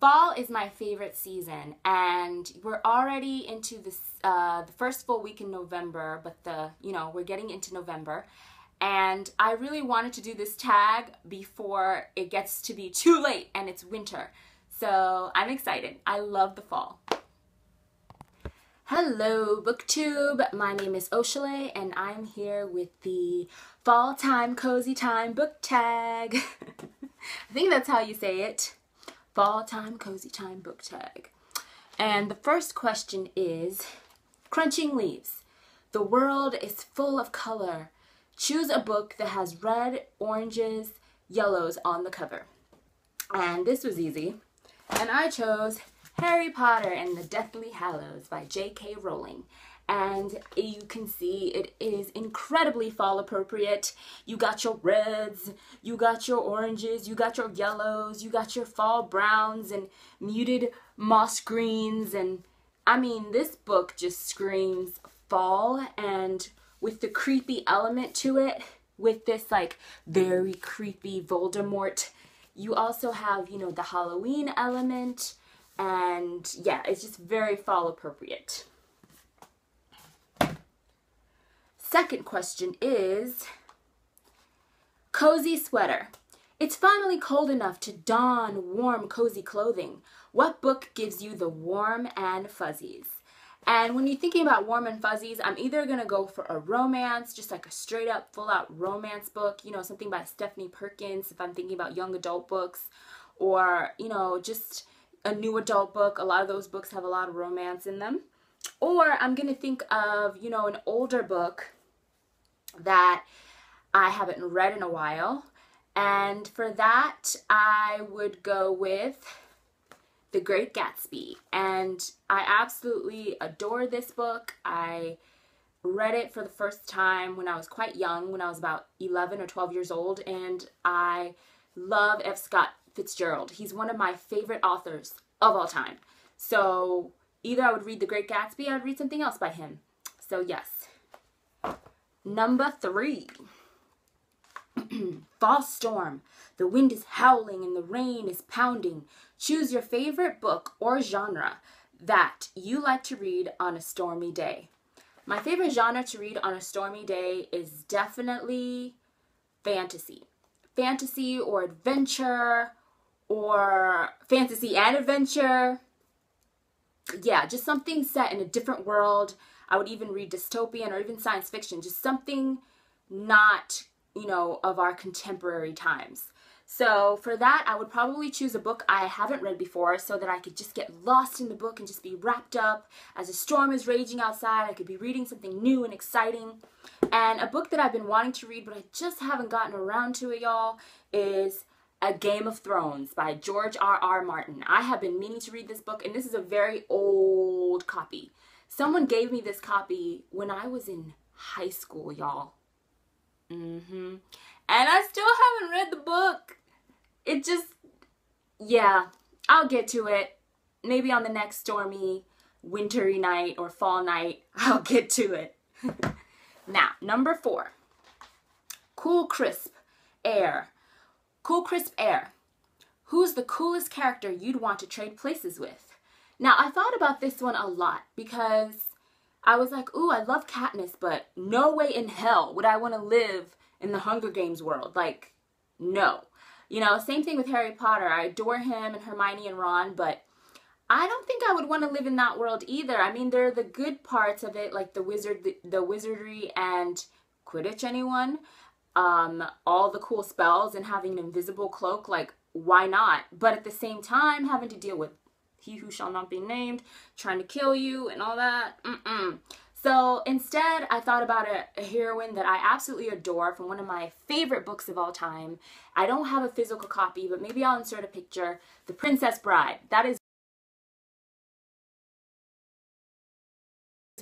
fall is my favorite season, and we're already into this the first full week in November, but we're getting into November, and I really wanted to do this tag before it gets to be too late and it's winter. So I'm excited. I love the fall. Hello BookTube, my name is xoxo and I'm here with the Fall Time Cozy Time book tag. I think that's how you say it. Fall Time Cozy Time book tag. And the first question is, crunching leaves. The world is full of color. Choose a book that has red, oranges, yellows on the cover. And this was easy. And I chose Harry Potter and the Deathly Hallows by J.K. Rowling. And you can see it is incredibly fall appropriate. You got your reds, you got your oranges, you got your yellows, you got your fall browns and muted moss greens. And I mean, this book just screams fall, and with the creepy element to it, with this like very creepy Voldemort, you also have, you know, the Halloween element. And yeah, it's just very fall appropriate. Second question is, cozy sweater. It's finally cold enough to don warm, cozy clothing. What book gives you the warm and fuzzies? And when you're thinking about warm and fuzzies, I'm either going to go for a romance, just like a straight up, full out romance book, you know, something by Stephanie Perkins if I'm thinking about young adult books, or, you know, just a new adult book. A lot of those books have a lot of romance in them. Or I'm going to think of, you know, an older book that I haven't read in a while. And for that, I would go with The Great Gatsby. And I absolutely adore this book. I read it for the first time when I was quite young, when I was about 11 or 12 years old. And I love F. Scott Fitzgerald. He's one of my favorite authors of all time. So either I would read The Great Gatsby or I'd read something else by him. So yes. Number 3. Fall storm. The wind is howling and the rain is pounding. Choose your favorite book or genre that you like to read on a stormy day. My favorite genre to read on a stormy day is definitely fantasy. Fantasy or adventure, or fantasy and adventure. Yeah, just something set in a different world. I would even read dystopian or even science fiction, just something not, you know, of our contemporary times. So for that, I would probably choose a book I haven't read before so that I could just get lost in the book and just be wrapped up. As a storm is raging outside, I could be reading something new and exciting. And a book that I've been wanting to read, but I just haven't gotten around to it, y'all, is A Game of Thrones by George R.R. Martin. I have been meaning to read this book, and this is a very old copy. Someone gave me this copy when I was in high school, y'all. And I still haven't read the book. It just, yeah, I'll get to it. Maybe on the next stormy, wintry night or fall night, I'll get to it. Now, number 4. Cool, crisp air. Cool, crisp air. Who's the coolest character you'd want to trade places with? Now, I thought about this one a lot because I was like, ooh, I love Katniss, but no way in hell would I want to live in the Hunger Games world. Like, no. You know, same thing with Harry Potter. I adore him and Hermione and Ron, but I don't think I would want to live in that world either. I mean, there are the good parts of it, like the wizardry and Quidditch, anyone? All the cool spells and having an invisible cloak, like, why not? But at the same time, having to deal with he who shall not be named, trying to kill you and all that. So instead, I thought about a heroine that I absolutely adore from one of my favorite books of all time. I don't have a physical copy, but maybe I'll insert a picture. The Princess Bride. That is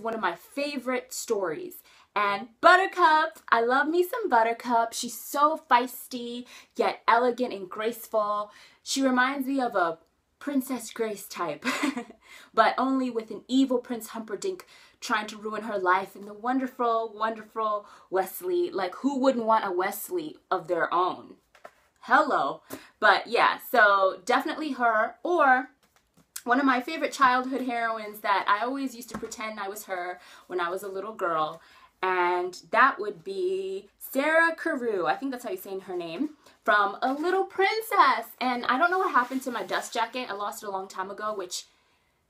one of my favorite stories. And Buttercup, I love me some Buttercup. She's so feisty, yet elegant and graceful. She reminds me of a Princess Grace type, but only with an evil Prince Humperdinck trying to ruin her life, and the wonderful, wonderful Wesley. Like, who wouldn't want a Wesley of their own? Hello. But yeah, so definitely her, or one of my favorite childhood heroines that I always used to pretend I was her when I was a little girl, and that would be Sarah Carew. I think that's how you say her name, from A Little Princess. And I don't know what happened to my dust jacket. I lost it a long time ago, which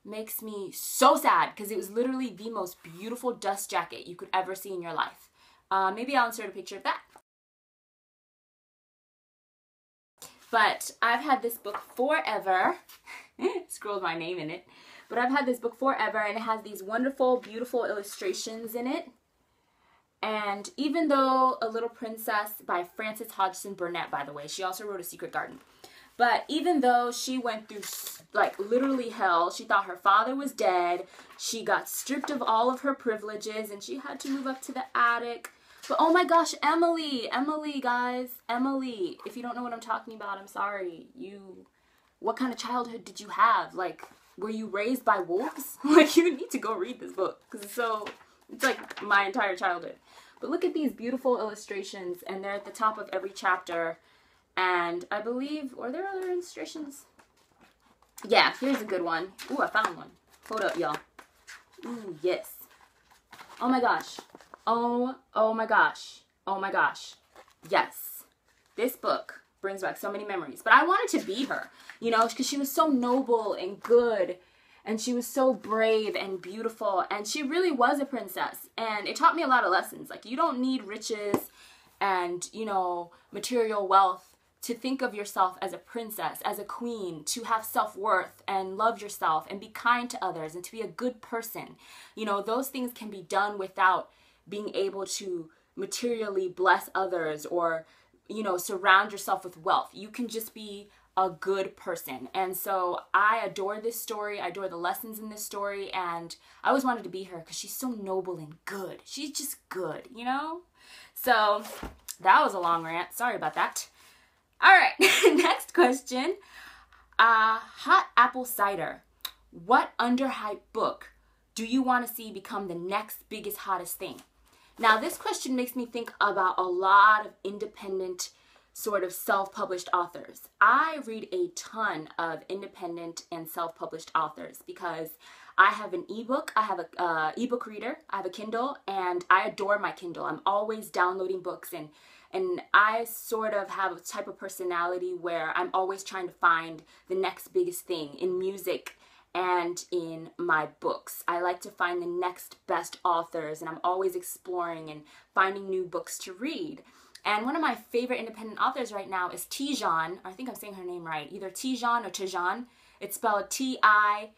makes me so sad because it was literally the most beautiful dust jacket you could ever see in your life. Maybe I'll insert a picture of that. But I've had this book forever. Scrolled my name in it. But I've had this book forever, and it has these wonderful, beautiful illustrations in it. And even though A Little Princess by Frances Hodgson Burnett, by the way, she also wrote A Secret Garden. But even though she went through, like, literally hell, she thought her father was dead, she got stripped of all of her privileges, and she had to move up to the attic. But oh my gosh, Emily, guys, Emily. If you don't know what I'm talking about, I'm sorry. What kind of childhood did you have? Like, were you raised by wolves? Like, you need to go read this book because it's like my entire childhood. But look at these beautiful illustrations, and they're at the top of every chapter. And I believe, are there other illustrations? Yeah, here's a good one. Ooh, I found one. Hold up, y'all. Ooh, yes. Oh my gosh. Oh my gosh. Oh my gosh. Yes. This book brings back so many memories. But I wanted to be her, you know, because she was so noble and good. And she was so brave and beautiful. And she really was a princess. And it taught me a lot of lessons. Like, you don't need riches and, you know, material wealth to think of yourself as a princess, as a queen, to have self-worth and love yourself and be kind to others and to be a good person. You know, those things can be done without being able to materially bless others or, you know, surround yourself with wealth. You can just be a good person. And so I adore this story. I adore the lessons in this story. And I always wanted to be her because she's so noble and good. She's just good, you know? So that was a long rant. Sorry about that. All right, next question. Hot apple cider. What underhyped book do you want to see become the next biggest, hottest thing? Now, this question makes me think about a lot of independent, sort of self-published authors. I read a ton of independent and self-published authors because I have an ebook, I have a ebook reader, I have a Kindle, and I adore my Kindle. I'm always downloading books, and I sort of have a type of personality where I'm always trying to find the next biggest thing in music and in my books. I like to find the next best authors, and I'm always exploring and finding new books to read. And one of my favorite independent authors right now is Tijan. I think I'm saying her name right. Either Tijan or Tijan. It's spelled T-I-J-A-N.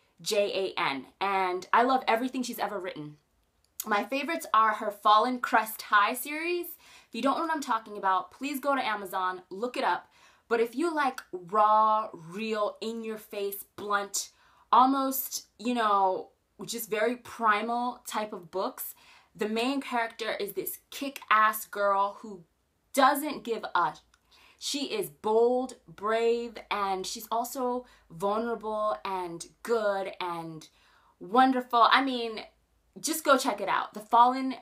And I love everything she's ever written. My favorites are her Fallen Crest High series. If you don't know what I'm talking about, please go to Amazon, look it up. But if you like raw, real, in-your-face, blunt, almost, you know, just very primal type of books, the main character is this kick-ass girl who doesn't give up. She is bold, brave, and she's also vulnerable and good and wonderful. I mean, just go check it out. The Fallen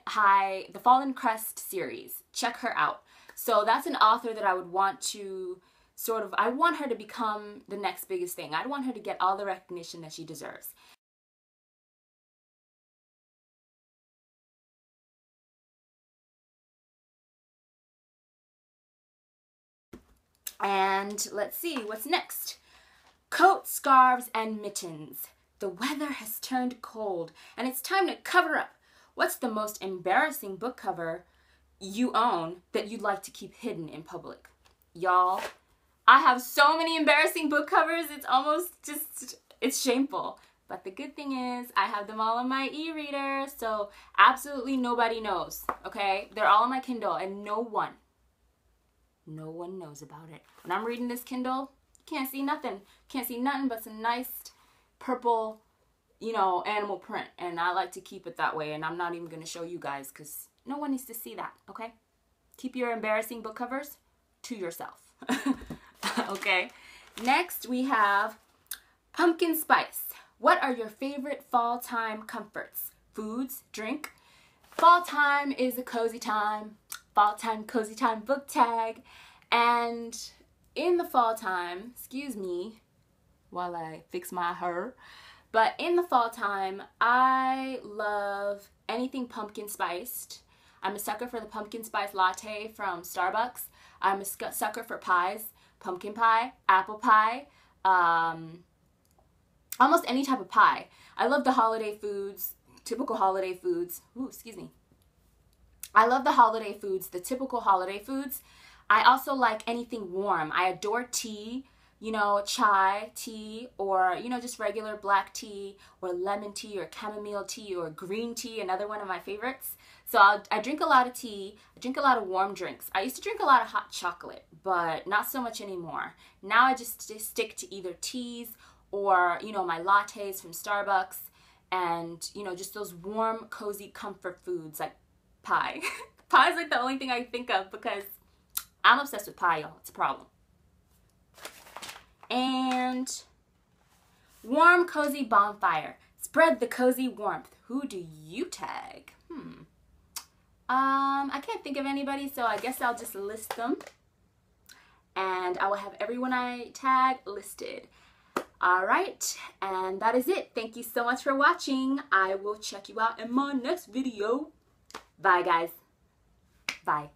Crest series. Check her out. So that's an author that I would want to I want her to become the next biggest thing. I'd want her to get all the recognition that she deserves. And let's see, what's next? Coats, scarves, and mittens. The weather has turned cold, and it's time to cover up. What's the most embarrassing book cover you own that you'd like to keep hidden in public? Y'all, I have so many embarrassing book covers, it's almost just, it's shameful. But the good thing is I have them all on my e-reader, so absolutely nobody knows, okay? They're all on my Kindle, and no one knows about it. When I'm reading this Kindle, you can't see nothing. Can't see nothing but some nice purple, you know, animal print. And I like to keep it that way. And I'm not even going to show you guys because no one needs to see that, okay? Keep your embarrassing book covers to yourself. Okay. Next, we have pumpkin spice. What are your favorite fall time comforts? Foods, drink? Fall time is a cozy time. Fall time, cozy time book tag. And in the fall time, excuse me, while I fix my hair. But in the fall time, I love anything pumpkin spiced. I'm a sucker for the pumpkin spice latte from Starbucks. I'm a sucker for pies, pumpkin pie, apple pie, almost any type of pie. I love the holiday foods, typical holiday foods. Ooh, excuse me. I love the holiday foods, the typical holiday foods. I also like anything warm. I adore tea, you know, chai tea, or, you know, just regular black tea, or lemon tea, or chamomile tea, or green tea, another one of my favorites. So I drink a lot of tea. I drink a lot of warm drinks. I used to drink a lot of hot chocolate, but not so much anymore. Now I just stick to either teas or, you know, my lattes from Starbucks, and, you know, just those warm, cozy comfort foods like pie. Pie is like the only thing I think of because I'm obsessed with pie, y'all. It's a problem. And warm, cozy bonfire. Spread the cozy warmth. Who do you tag? I can't think of anybody, so I guess I'll just list them. And I will have everyone I tag listed. Alright, and that is it. Thank you so much for watching. I will check you out in my next video. Bye, guys. Bye.